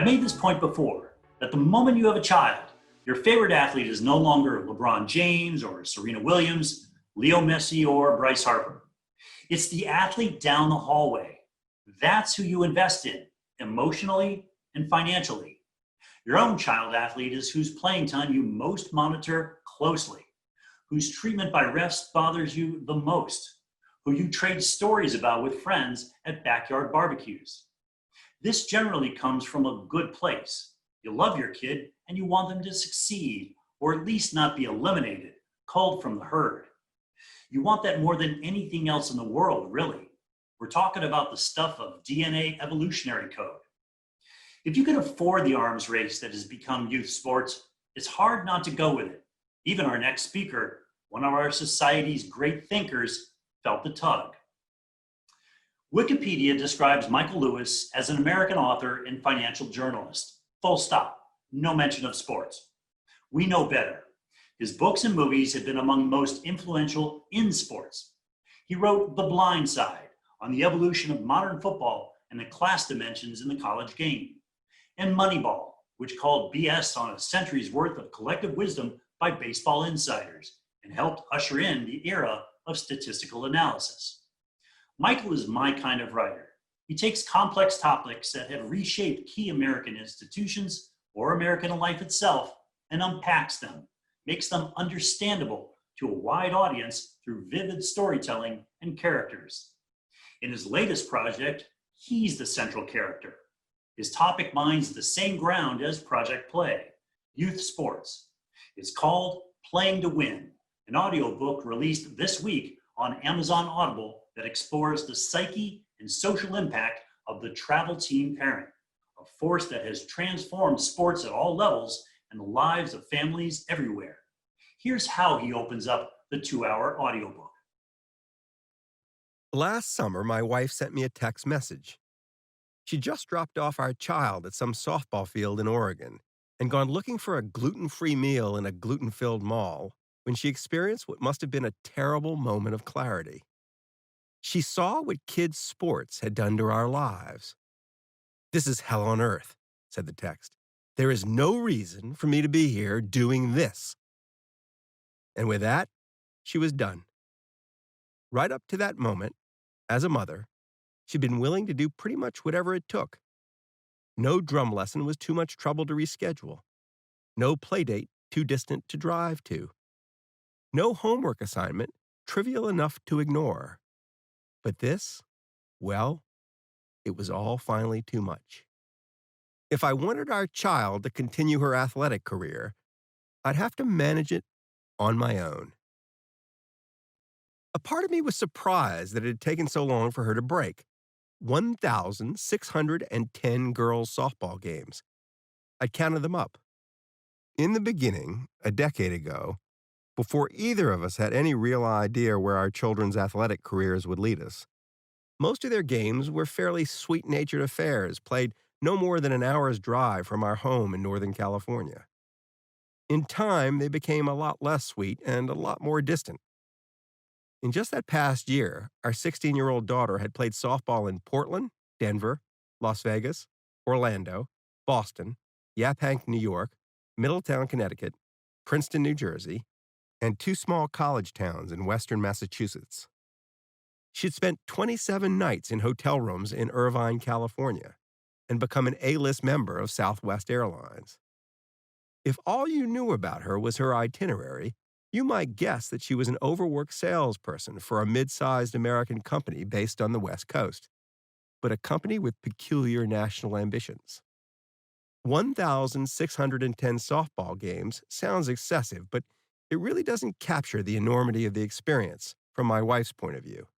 I've made this point before, that the moment you have a child, your favorite athlete is no longer LeBron James or Serena Williams, Leo Messi or Bryce Harper. It's the athlete down the hallway. That's who you invest in, emotionally and financially. Your own child athlete is whose playing time you most monitor closely, whose treatment by refs bothers you the most, who you trade stories about with friends at backyard barbecues. This generally comes from a good place. You love your kid and you want them to succeed, or at least not be eliminated, culled from the herd. You want that more than anything else in the world, really. We're talking about the stuff of DNA evolutionary code. If you can afford the arms race that has become youth sports, it's hard not to go with it. Even our next speaker, one of our society's great thinkers, felt the tug. Wikipedia describes Michael Lewis as an American author and financial journalist. Full stop. No mention of sports. We know better. His books and movies have been among the most influential in sports. He wrote The Blind Side on the evolution of modern football and the class dimensions in the college game, and Moneyball, which called BS on a century's worth of collective wisdom by baseball insiders and helped usher in the era of statistical analysis. Michael is my kind of writer. He takes complex topics that have reshaped key American institutions or American life itself and unpacks them, makes them understandable to a wide audience through vivid storytelling and characters. In his latest project, he's the central character. His topic mines the same ground as Project Play, youth sports. It's called Playing to Win, an audiobook released this week on Amazon Audible that explores the psyche and social impact of the travel team parent, a force that has transformed sports at all levels and the lives of families everywhere. Here's how he opens up the 2-hour audiobook. Last summer, my wife sent me a text message. She just dropped off our child at some softball field in Oregon and gone looking for a gluten-free meal in a gluten-filled mall when she experienced what must have been a terrible moment of clarity. She saw what kids' sports had done to our lives. "This is hell on earth," said the text. "There is no reason for me to be here doing this." And with that, she was done. Right up to that moment, as a mother, she'd been willing to do pretty much whatever it took. No drum lesson was too much trouble to reschedule. No playdate too distant to drive to. No homework assignment trivial enough to ignore. But this, well, it was all finally too much. If I wanted our child to continue her athletic career, I'd have to manage it on my own. A part of me was surprised that it had taken so long for her to break. 1,610 girls' softball games. I counted them up. In the beginning, a decade ago, before either of us had any real idea where our children's athletic careers would lead us, most of their games were fairly sweet-natured affairs played no more than an hour's drive from our home in Northern California. In time, they became a lot less sweet and a lot more distant. In just that past year, our 16-year-old daughter had played softball in Portland, Denver, Las Vegas, Orlando, Boston, Yaphank, New York, Middletown, Connecticut, Princeton, New Jersey, and 2 small college towns in western Massachusetts. She'd spent 27 nights in hotel rooms in Irvine, California, and become an A-list member of Southwest Airlines. If all you knew about her was her itinerary, you might guess that she was an overworked salesperson for a mid-sized American company based on the West Coast, but a company with peculiar national ambitions. 1,610 softball games sounds excessive, but it really doesn't capture the enormity of the experience from my wife's point of view.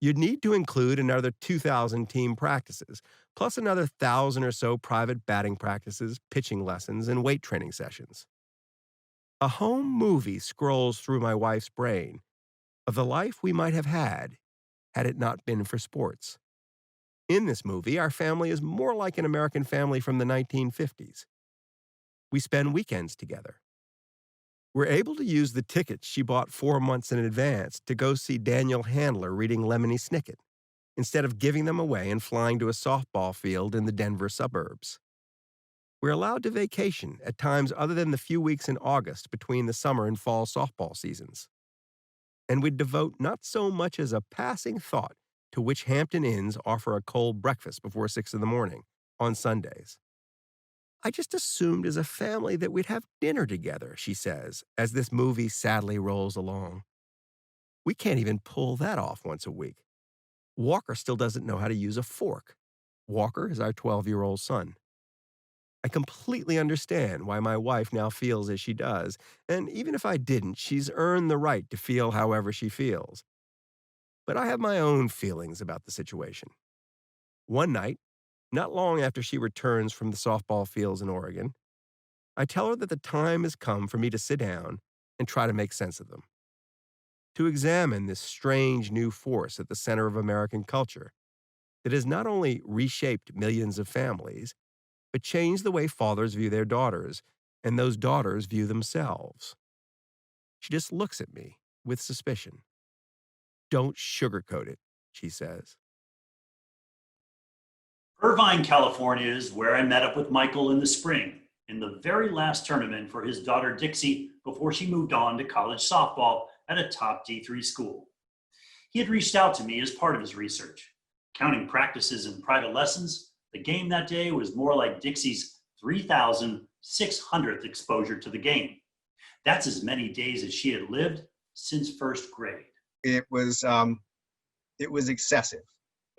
You'd need to include another 2,000 team practices, plus another 1,000 or so private batting practices, pitching lessons, and weight training sessions. A home movie scrolls through my wife's brain of the life we might have had it not been for sports. In this movie, our family is more like an American family from the 1950s. We spend weekends together. We're able to use the tickets she bought 4 months in advance to go see Daniel Handler reading Lemony Snicket, instead of giving them away and flying to a softball field in the Denver suburbs. We're allowed to vacation at times other than the few weeks in August between the summer and fall softball seasons. And we'd devote not so much as a passing thought to which Hampton Inns offer a cold breakfast before 6 in the morning on Sundays. I just assumed as a family that we'd have dinner together, she says, as this movie sadly rolls along. We can't even pull that off once a week. Walker still doesn't know how to use a fork. Walker is our 12-year-old son. I completely understand why my wife now feels as she does, and even if I didn't, she's earned the right to feel however she feels. But I have my own feelings about the situation. One night, not long after she returns from the softball fields in Oregon, I tell her that the time has come for me to sit down and try to make sense of them, to examine this strange new force at the center of American culture that has not only reshaped millions of families, but changed the way fathers view their daughters and those daughters view themselves. She just looks at me with suspicion. Don't sugarcoat it, she says. Irvine, California is where I met up with Michael in the spring, in the very last tournament for his daughter Dixie before she moved on to college softball at a top D3 school. He had reached out to me as part of his research. Counting practices and private lessons, the game that day was more like Dixie's 3,600th exposure to the game. That's as many days as she had lived since first grade. It was excessive.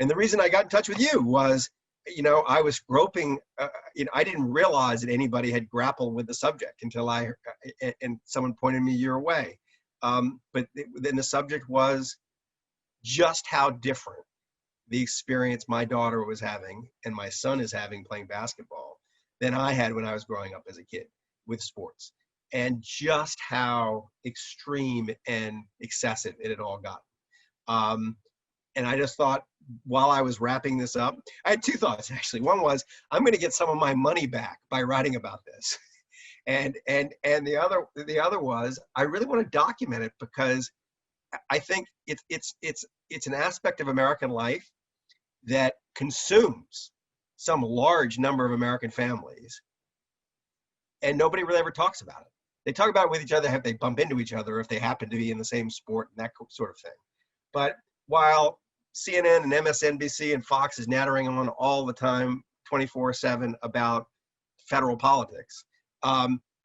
And the reason I got in touch with you was, I was groping, I didn't realize that anybody had grappled with the subject until and someone pointed me your way. But then the subject was just how different the experience my daughter was having and my son is having playing basketball than I had when I was growing up as a kid with sports, and just how extreme and excessive it had all gotten. And I just thought, while I was wrapping this up, I had two thoughts actually. One was, I'm going to get some of my money back by writing about this, and the other was, I really want to document it because I think it's an aspect of American life that consumes some large number of American families, and nobody really ever talks about it. They talk about it with each other if they bump into each other, if they happen to be in the same sport and that sort of thing. But while CNN and MSNBC and Fox is nattering on all the time, 24/7 about federal politics,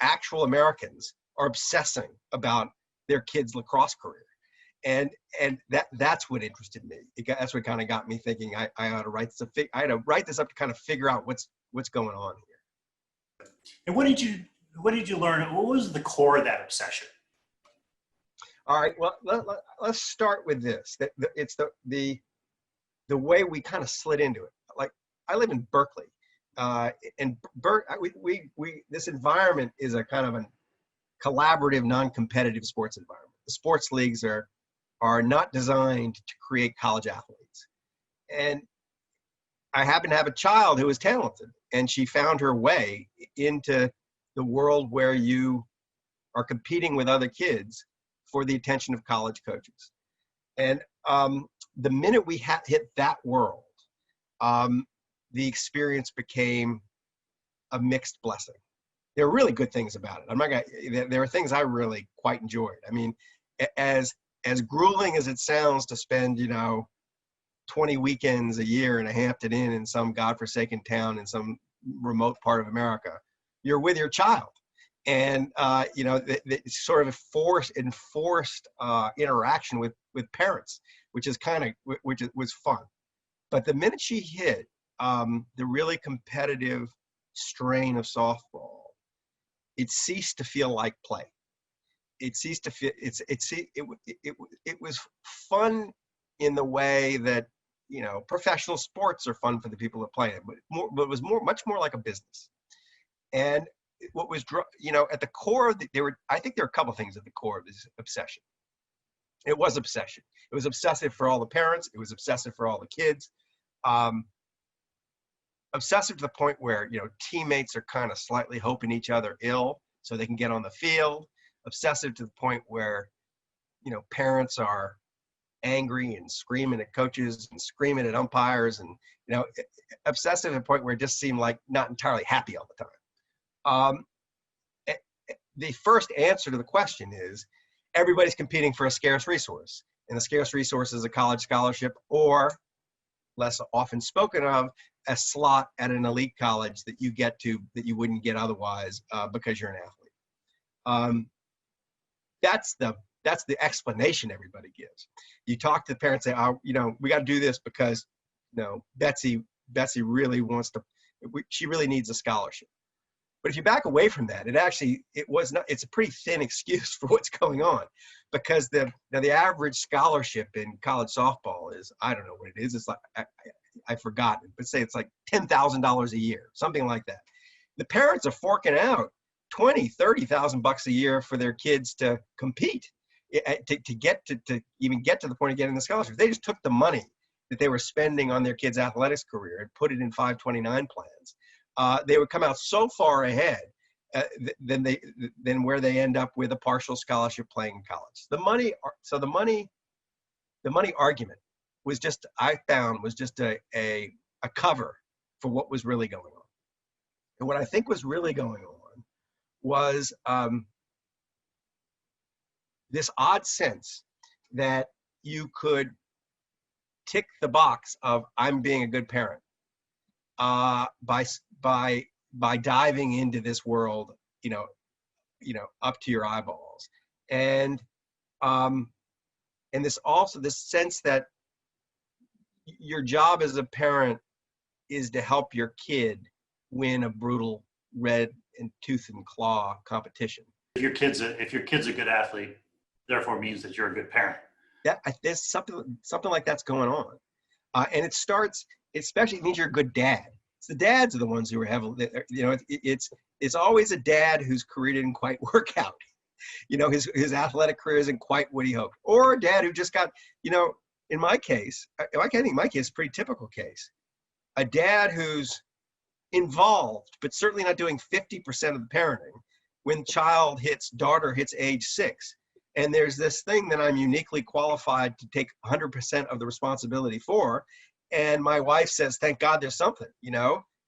actual Americans are obsessing about their kids' lacrosse career. And that's what interested me. That's what kind of got me thinking I ought to write this. I had to write this up to kind of figure out what's going on here. And what did you learn? What was the core of that obsession? All right. Well, let's start with this. It's the way we kind of slid into it. Like, I live in Berkeley, and this environment is a kind of a collaborative, non-competitive sports environment. The sports leagues are not designed to create college athletes. And I happen to have a child who is talented, and she found her way into the world where you are competing with other kids for the attention of college coaches. And the minute we hit that world, the experience became a mixed blessing. There are really good things about it. There are things I really quite enjoyed. I mean, as grueling as it sounds to spend, 20 weekends a year in a Hampton Inn in some godforsaken town in some remote part of America, you're with your child. And, it's sort of enforced interaction with parents, which was fun. But the minute she hit the really competitive strain of softball, it ceased to feel like play. It ceased to feel, it was fun in the way that, professional sports are fun for the people that play it, but it was much more like a business. And what was, at the core of I think there are a couple things at the core of this obsession. It was obsession. It was obsessive for all the parents. It was obsessive for all the kids. Obsessive to the point where, teammates are kind of slightly hoping each other ill so they can get on the field. Obsessive to the point where, parents are angry and screaming at coaches and screaming at umpires, and, obsessive to the point where it just seemed like not entirely happy all the time. Um, the first answer to the question is everybody's competing for a scarce resource. And the scarce resource is a college scholarship, or less often spoken of, a slot at an elite college that you get to that you wouldn't get otherwise because you're an athlete. That's the explanation everybody gives. You talk to the parents, say, oh, we got to do this because, Betsy really wants to, she really needs a scholarship. But if you back away from that, it's a pretty thin excuse for what's going on, because the average scholarship in college softball is, I don't know what it is. It's like, I've forgotten, but say it's like $10,000 a year, something like that. The parents are forking out $20,000-$30,000 a year for their kids to compete, to even get to the point of getting the scholarship. They just took the money that they were spending on their kids' athletics career and put it in 529 plans. They would come out so far ahead than where they end up with a partial scholarship playing in college. The money argument was just, I found, was just a cover for what was really going on. And what I think was really going on was this odd sense that you could tick the box of I'm being a good parent by diving into this world, up to your eyeballs, and this sense that your job as a parent is to help your kid win a brutal red and tooth and claw competition. If your kid's a good athlete, therefore means that you're a good parent. There's something like that's going on, and it starts. Especially means you're a good dad. It's the dads are the ones who are heavily. It's always a dad whose career didn't quite work out. His athletic career isn't quite what he hoped, or a dad who just got. In my case, I think my case is a pretty typical case. A dad who's involved, but certainly not doing 50% of the parenting when daughter hits age 6. And there's this thing that I'm uniquely qualified to take 100% of the responsibility for. And my wife says, thank God there's something,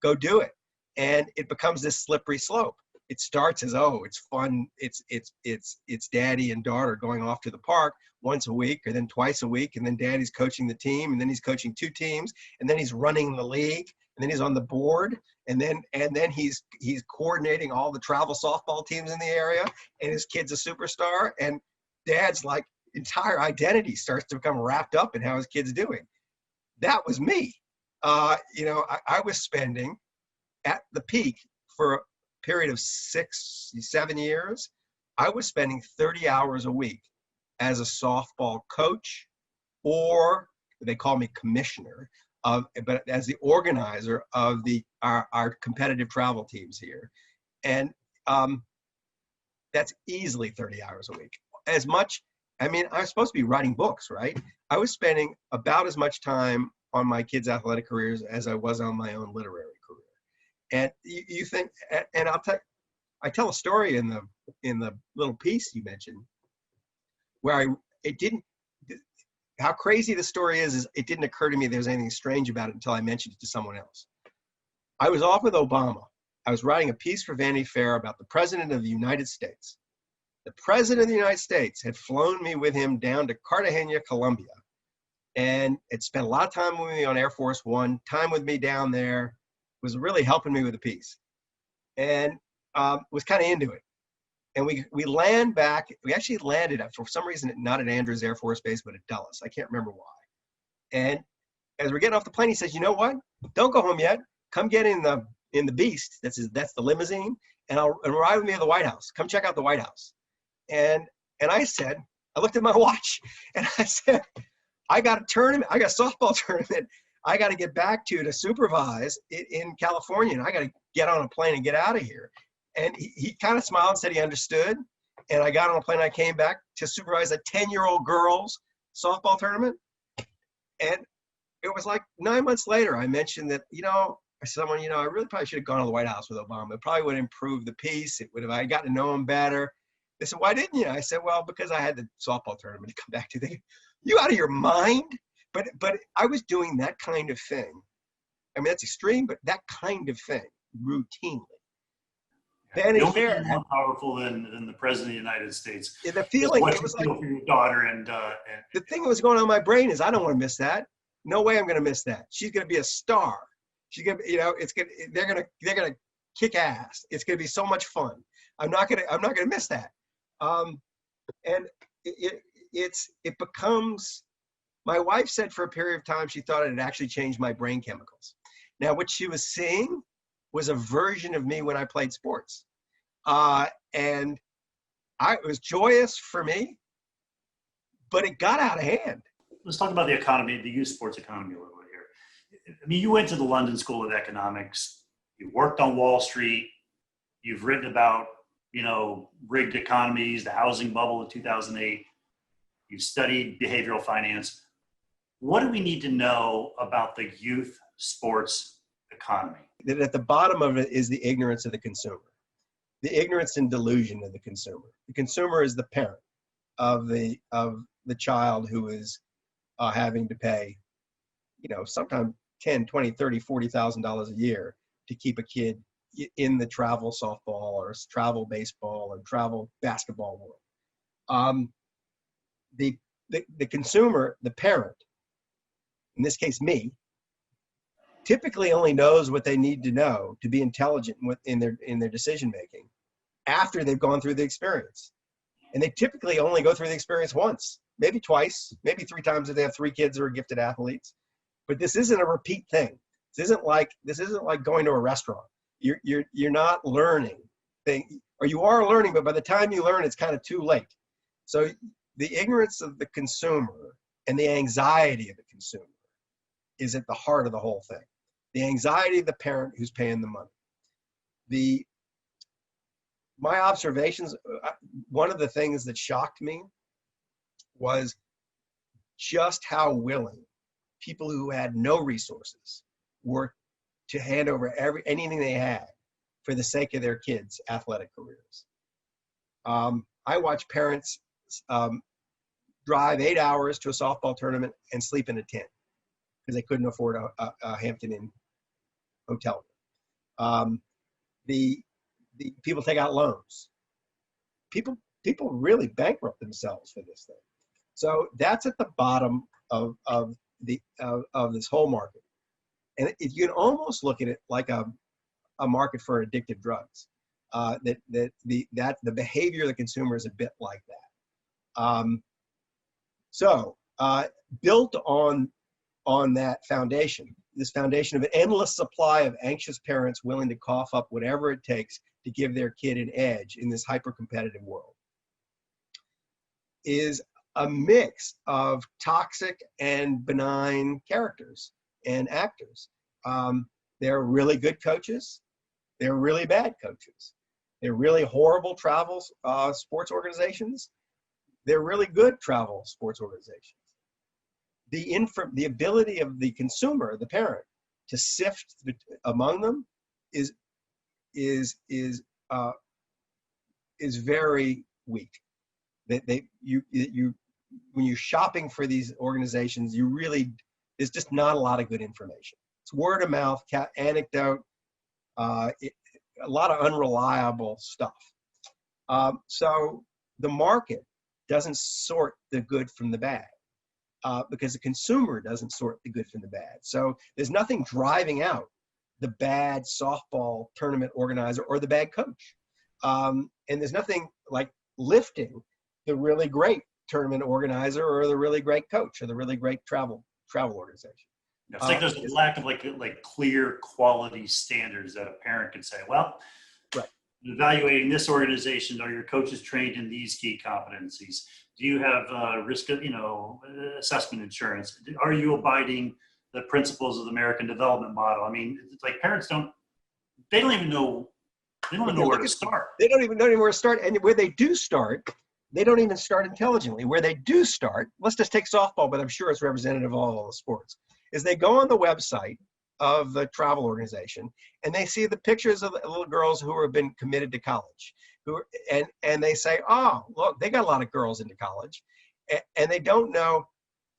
go do it. And it becomes this slippery slope. It starts as, oh, it's fun. It's daddy and daughter going off to the park once a week, or then twice a week. And then daddy's coaching the team, and then he's coaching 2 teams, and then he's running the league, and then he's on the board. And then he's coordinating all the travel softball teams in the area, and his kid's a superstar. And dad's like entire identity starts to become wrapped up in how his kid's doing. That was me. I was spending at the peak for a period of 6-7 years. I was spending 30 hours a week as a softball coach, or they call me commissioner, but as the organizer of our competitive travel teams here. And that's easily 30 hours a week. As much, I was supposed to be writing books, right? I was spending about as much time on my kids' athletic careers as I was on my own literary career. And you think, and I tell a story in the little piece you mentioned, where how crazy the story is it didn't occur to me there was anything strange about it until I mentioned it to someone else. I was off with Obama. I was writing a piece for Vanity Fair about the President of the United States. The President of the United States had flown me with him down to Cartagena, Colombia, and had spent a lot of time with me on Air Force One, time with me down there, was really helping me with the piece, and was kind of into it. And we land back. We actually landed for some reason not at Andrews Air Force Base, but at Dulles. I can't remember why. And as we're getting off the plane, he says, "You know what? Don't go home yet. Come get in the Beast. That's the limousine, and ride with me to the White House. Come check out the White House." And I said, I looked at my watch, and I said, I got a tournament. I got a softball tournament. I got to get back to supervise it in California, and I got to get on a plane and get out of here. And he kind of smiled and said he understood. And I got on a plane. And I came back to supervise a 10-year-old girls softball tournament. And it was like 9 months later, I mentioned that, someone, I really probably should have gone to the White House with Obama. It probably would have improved the piece. It would have, I got to know him better. They said, why didn't you? I said, well, because I had the softball tournament to come back to. You out of your mind? But I was doing that kind of thing. That's extreme, but that kind of thing routinely. Vanity The only Fair. thing more powerful than the president of the United States The is feeling, what it you was like, feel for your daughter. And the thing that was going on in my brain is I don't want to miss that. No way I'm going to miss that. She's going to be a star. She's going to, they're going to kick ass. It's going to be so much fun. I'm not going to miss that. And it becomes, my wife said for a period of time, she thought it had actually changed my brain chemicals. Now, what she was seeing was a version of me when I played sports. And it was joyous for me, but it got out of hand. let's talk about the economy, the youth sports economy a little bit here. I mean, you went to the London School of Economics. You worked on Wall Street. You've written about, rigged economies, the housing bubble of 2008. You've studied behavioral finance. What do we need to know about the youth sports economy? That at the bottom of it is the ignorance of the consumer, the ignorance and delusion of the consumer. The consumer is the parent of the child who is having to pay, sometimes 10, 20, 30, $40,000 a year to keep a kid in the travel softball or travel baseball or travel basketball world. The consumer, the parent, in this case me, typically only knows what they need to know to be intelligent in their decision making after they've gone through the experience. And they typically only go through the experience once, maybe twice, maybe 3 times if they have 3 kids who are gifted athletes. But this isn't a repeat thing. This isn't like going to a restaurant. You're not learning thing, or you are learning, but by the time you learn, it's kind of too late. So the ignorance of the consumer and the anxiety of the consumer is at the heart of the whole thing. The anxiety of the parent who's paying the money. My observations, one of the things that shocked me was just how willing people who had no resources were to hand over anything they had for the sake of their kids' athletic careers. I watch parents drive 8 hours to a softball tournament and sleep in a tent because they couldn't afford a Hampton Inn hotel. The people take out loans. People really bankrupt themselves for this thing. So that's at the bottom of this whole market. And you can almost look at it like a market for addictive drugs. The behavior of the consumer is a bit like that. Built on that foundation, this foundation of an endless supply of anxious parents willing to cough up whatever it takes to give their kid an edge in this hyper-competitive world, is a mix of toxic and benign characters and actors. They're really good coaches. They're really bad coaches. They're really horrible travel sports organizations. They're really good travel sports organizations. The ability of the consumer, the parent, to sift among them is very weak. When you're shopping for these organizations, there's just not a lot of good information. It's word of mouth, anecdote, a lot of unreliable stuff. So the market doesn't sort the good from the bad. Because the consumer doesn't sort the good from the bad. So there's nothing driving out the bad softball tournament organizer or the bad coach. And there's nothing like lifting the really great tournament organizer or the really great coach or the really great travel organization. It's like there's a lack of like clear quality standards that a parent can say, well, right. Evaluating this organization, are your coaches trained in these key competencies? Do you have risk of, assessment insurance? Are you abiding the principles of the American development model? I mean, it's like parents don't even know where to start. They don't even know where to start. And where they do start, they don't even start intelligently. Where they do start, let's just take softball, but I'm sure it's representative of all the sports, is they go on the website of the travel organization and they see the pictures of the little girls who have been committed to college, and they say, oh, look, they got a lot of girls into college, and they don't know.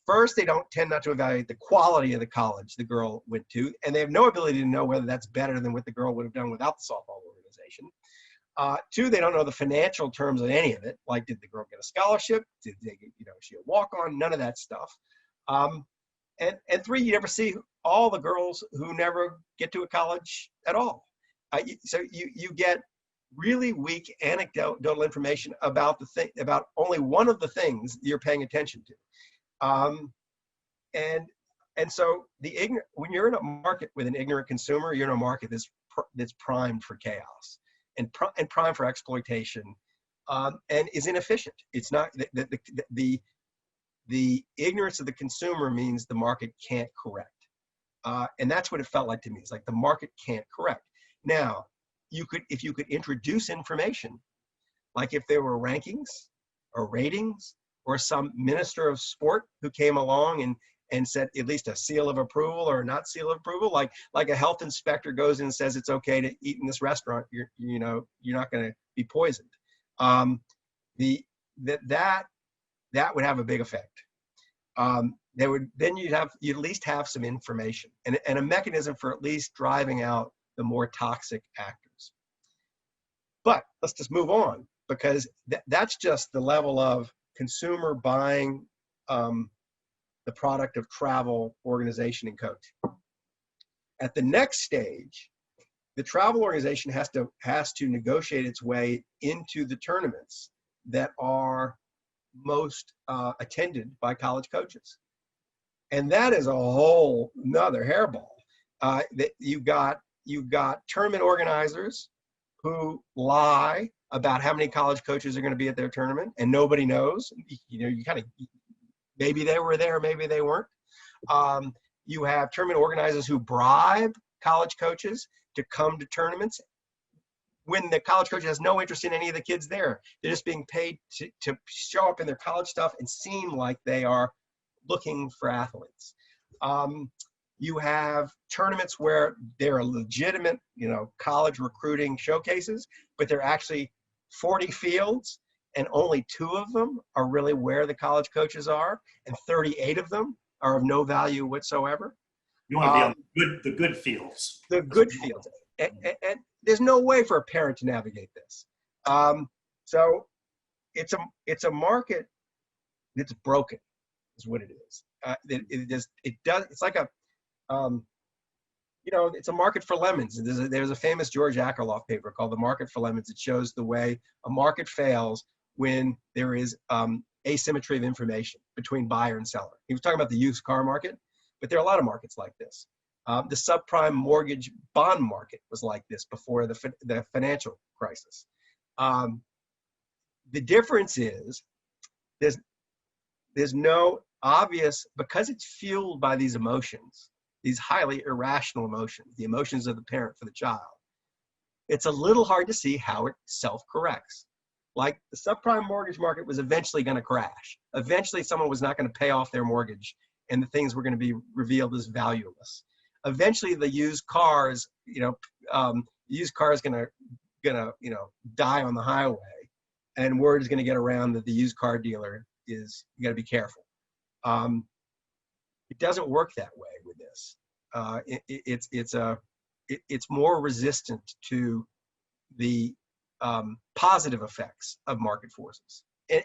First, they don't tend not to evaluate the quality of the college the girl went to, and they have no ability to know whether that's better than what the girl would have done without the softball organization. Two, they don't know the financial terms of any of it. Like, did the girl get a scholarship? Did they get, is she a walk-on? None of that stuff. And three, you never see all the girls who never get to a college at all. So you get really weak anecdotal information about about only one of the things you're paying attention to. And so when you're in a market with an ignorant consumer, you're in a market that's primed for chaos and primed for exploitation, and is inefficient. It's not the ignorance of the consumer means the market can't correct. And that's what it felt like to me. It's like the market can't correct. Now, if you could introduce information, like if there were rankings or ratings or some minister of sport who came along and said at least a seal of approval or not seal of approval, like a health inspector goes in and says it's okay to eat in this restaurant, you're not going to be poisoned. That would have a big effect. You'd at least have some information and a mechanism for at least driving out the more toxic actors. But let's just move on, because that's just the level of consumer buying the product of travel, organization, and coach. At the next stage, the travel organization has to negotiate its way into the tournaments that are most attended by college coaches. And that is a whole nother hairball. That you've got tournament organizers who lie about how many college coaches are going to be at their tournament, and nobody knows. You kind of, maybe they were there, maybe they weren't. You have tournament organizers who bribe college coaches to come to tournaments when the college coach has no interest in any of the kids there. They're just being paid to show up in their college stuff and seem like they are looking for athletes. You have tournaments where they're legitimate, college recruiting showcases, but they're actually 40 fields and only 2 of them are really where the college coaches are, and 38 of them are of no value whatsoever. You want to be on the good fields. The good fields. And there's no way for a parent to navigate this. So it's a market that's broken, is what it is. It's like it's a market for lemons. There's a famous George Akerlof paper called The Market for Lemons. It shows the way a market fails when there is asymmetry of information between buyer and seller. He was talking about the used car market, but there are a lot of markets like this. The subprime mortgage bond market was like this before the financial crisis. The difference is there's no obvious, because it's fueled by these emotions, these highly irrational emotions, the emotions of the parent for the child. It's a little hard to see how it self-corrects. Like the subprime mortgage market was eventually going to crash. Eventually someone was not going to pay off their mortgage and the things were going to be revealed as valueless. Eventually the used cars, used car is gonna die on the highway, and word is going to get around that the used car dealer you got to be careful. It doesn't work that way with this. It's more resistant to the positive effects of market forces.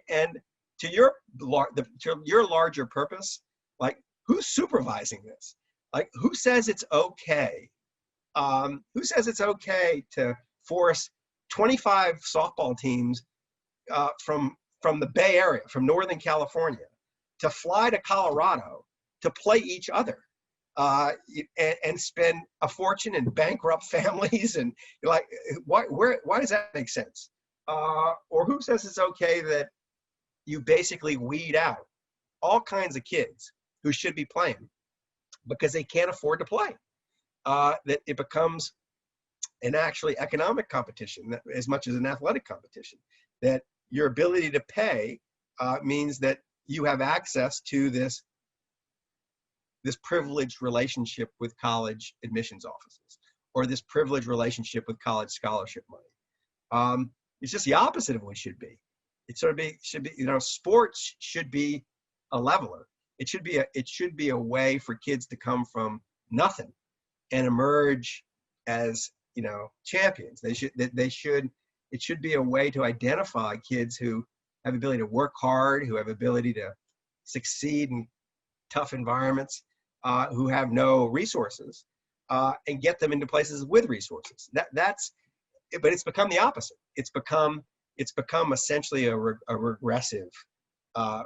And to your larger purpose, like, who's supervising this? Like, who says it's okay? Who says it's okay to force 25 softball teams from the Bay Area, from Northern California, to fly to Colorado to play each other and spend a fortune and bankrupt families? And like, why does that make sense? Or who says it's okay that you basically weed out all kinds of kids who should be playing because they can't afford to play? That it becomes an actually economic competition as much as an athletic competition. That your ability to pay means that you have access to this privileged relationship with college admissions offices, or this privileged relationship with college scholarship money. It's just the opposite of what it should be. It should be, sports should be a leveler. It should be a way for kids to come from nothing and emerge as champions. They should It should be a way to identify kids who have ability to work hard, who have ability to succeed in tough environments, who have no resources, and get them into places with resources. But it's become the opposite. It's become essentially a regressive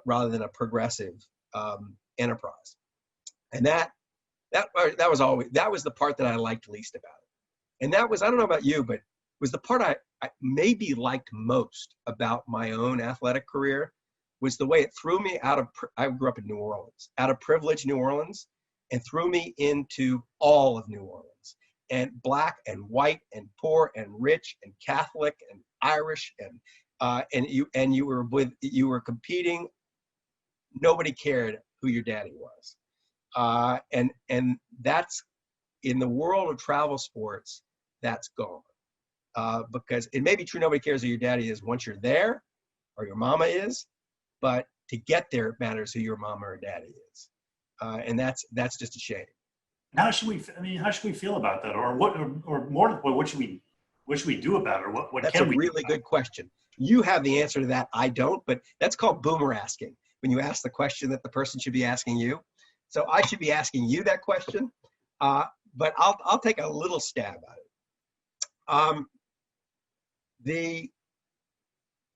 rather than a progressive enterprise. And that was the part that I liked least about it. And that was, I don't know about you, but was the part I maybe liked most about my own athletic career, was the way it threw me I grew up in New Orleans, out of privileged New Orleans, and threw me into all of New Orleans, and black and white and poor and rich and Catholic and Irish, and you were competing. Nobody cared who your daddy was. And that's, in the world of travel sports, that's gone. Because it may be true nobody cares who your daddy is once you're there, or your mama is, but to get there, it matters who your mama or daddy is. And that's just a shame. How should we feel about that? Or what should we do about it? Or what That's can a we really good question. You have the answer to that. I don't, but that's called boomer asking, when you ask the question that the person should be asking you. So I should be asking you that question, but I'll take a little stab at it.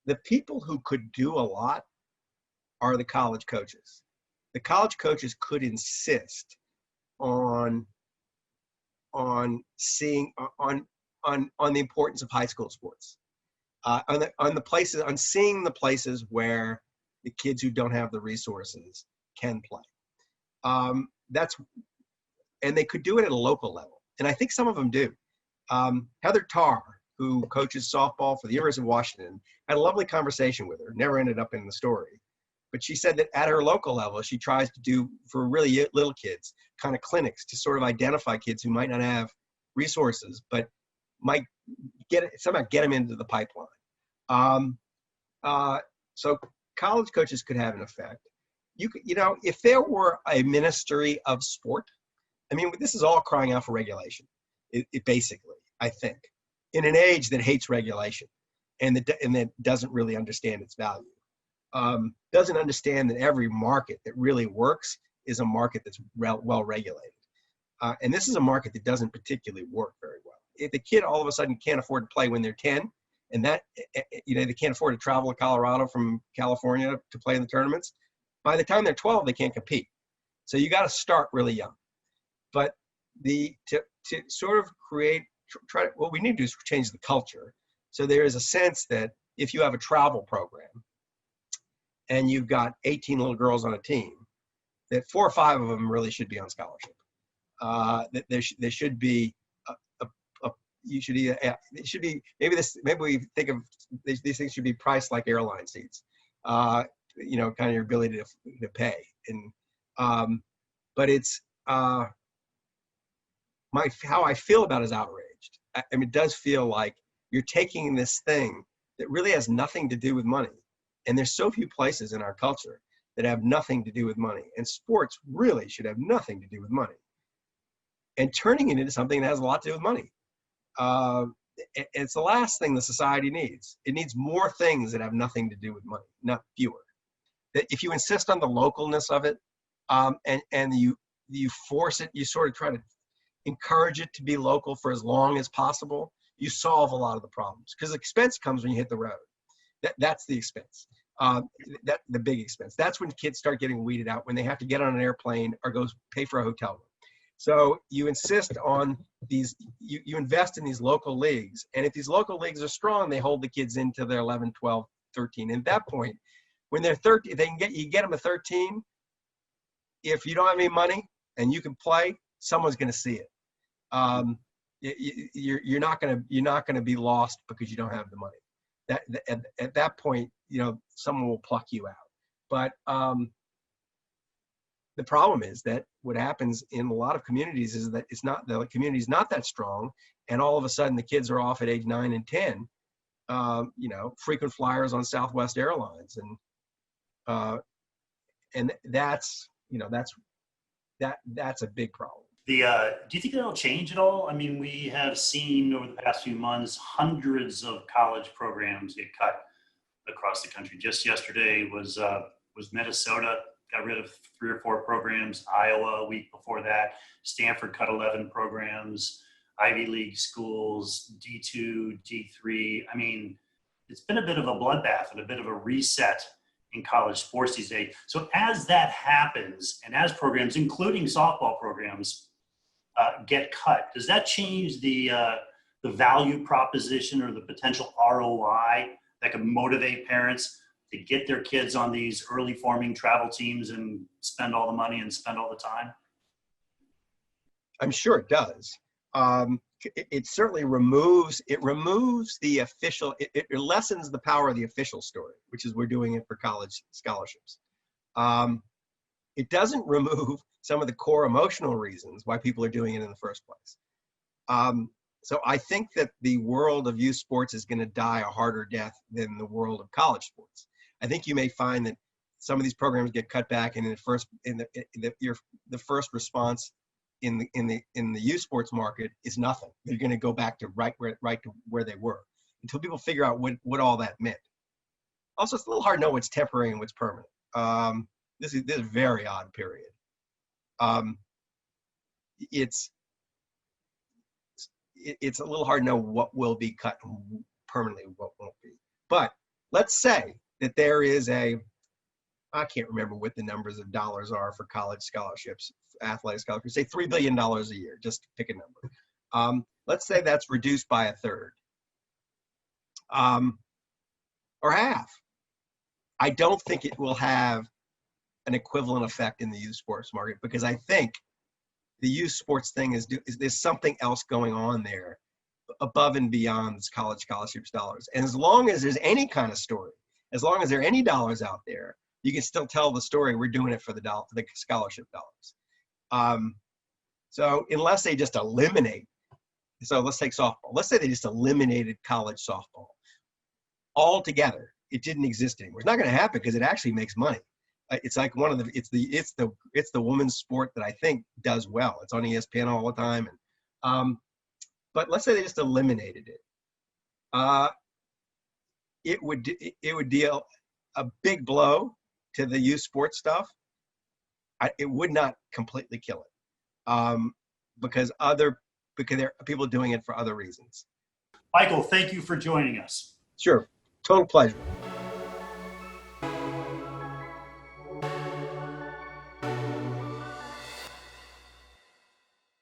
The people who could do a lot are the college coaches. The college coaches could insist on seeing on the importance of high school sports, on seeing the places where the kids who don't have the resources can play. And they could do it at a local level, and I think some of them do. Heather Tarr, who coaches softball for the University of Washington, had a lovely conversation with her. Never ended up in the story, but she said that at her local level, she tries to do, for really little kids, kind of clinics to sort of identify kids who might not have resources, but might somehow get them into the pipeline. So college coaches could have an effect. If there were a ministry of sport, I mean, this is all crying out for regulation. It basically, I think, in an age that hates regulation and that doesn't really understand its value, doesn't understand that every market that really works is a market that's well regulated. And this is a market that doesn't particularly work very well. If the kid all of a sudden can't afford to play when they're 10, and that, they can't afford to travel to Colorado from California to play in the tournaments, by the time they're 12, they can't compete. So you got to start really young. But to sort of what we need to do is change the culture. So there is a sense that if you have a travel program and you've got 18 little girls on a team, that 4 or 5 of them really should be on scholarship. That there should be maybe we think of these things should be priced like airline seats. Kind of your ability to pay. And but it's how I feel about it is outraged. I mean, it does feel like you're taking this thing that really has nothing to do with money, and there's so few places in our culture that have nothing to do with money, and sports really should have nothing to do with money, and turning it into something that has a lot to do with money. It's the last thing the society needs. It needs more things that have nothing to do with money, not fewer. That if you insist on the localness of it, and you force it, you sort of try to encourage it to be local for as long as possible, you solve a lot of the problems. Because the expense comes when you hit the road. That's the expense. The big expense. That's when kids start getting weeded out, when they have to get on an airplane or go pay for a hotel room. So you insist on these, you invest in these local leagues. And if these local leagues are strong, they hold the kids into their 11, 12, 13. And at that point, when they're 13, you get them to 13. If you don't have any money and you can play, someone's going to see it. You're not going to be lost because you don't have the money. At that point, someone will pluck you out. But the problem is that what happens in a lot of communities is that the community's not that strong, and all of a sudden the kids are off at age 9 and 10. Frequent flyers on Southwest Airlines, and that's a big problem. Do you think that'll change at all? I mean, we have seen over the past few months hundreds of college programs get cut across the country. Just yesterday was Minnesota got rid of 3 or 4 programs. Iowa a week before that, Stanford cut 11 programs. Ivy League schools, D2, D3. I mean, it's been a bit of a bloodbath and a bit of a reset in college sports these days. So as that happens, and as programs, including softball programs, get cut, does that change the value proposition or the potential ROI that could motivate parents to get their kids on these early forming travel teams and spend all the money and spend all the time? I'm sure it does. It certainly removes the official, it lessens the power of the official story, which is we're doing it for college scholarships. It doesn't remove some of the core emotional reasons why people are doing it in the first place. So I think that the world of youth sports is going to die a harder death than the world of college sports. I think you may find that some of these programs get cut back, and the first response in the youth sports market is nothing. They're going to go back to right to where they were until people figure out what all that meant. Also, it's a little hard to know what's temporary and what's permanent. This is a very odd period. It's a little hard to know what will be cut permanently and what won't be. But let's say that there is I can't remember what the numbers of dollars are for college scholarships, athletic scholarships, say $3 billion a year, just pick a number. Let's say that's reduced by a third or half. I don't think it will have an equivalent effect in the youth sports market, because I think the youth sports thing is there's something else going on there above and beyond college scholarships dollars. And as long as there's any kind of story, as long as there are any dollars out there, you can still tell the story. We're doing it for the scholarship dollars. So unless they just eliminate, so let's take softball. Let's say they just eliminated college softball altogether. It didn't exist anymore. It's not going to happen because it actually makes money. It's like it's the women's sport that I think does well. It's on ESPN all the time. And but let's say they just eliminated it. It would deal a big blow to the youth sports stuff. It would not completely kill it, because there are people doing it for other reasons. Michael, thank you for joining us. Sure, total pleasure.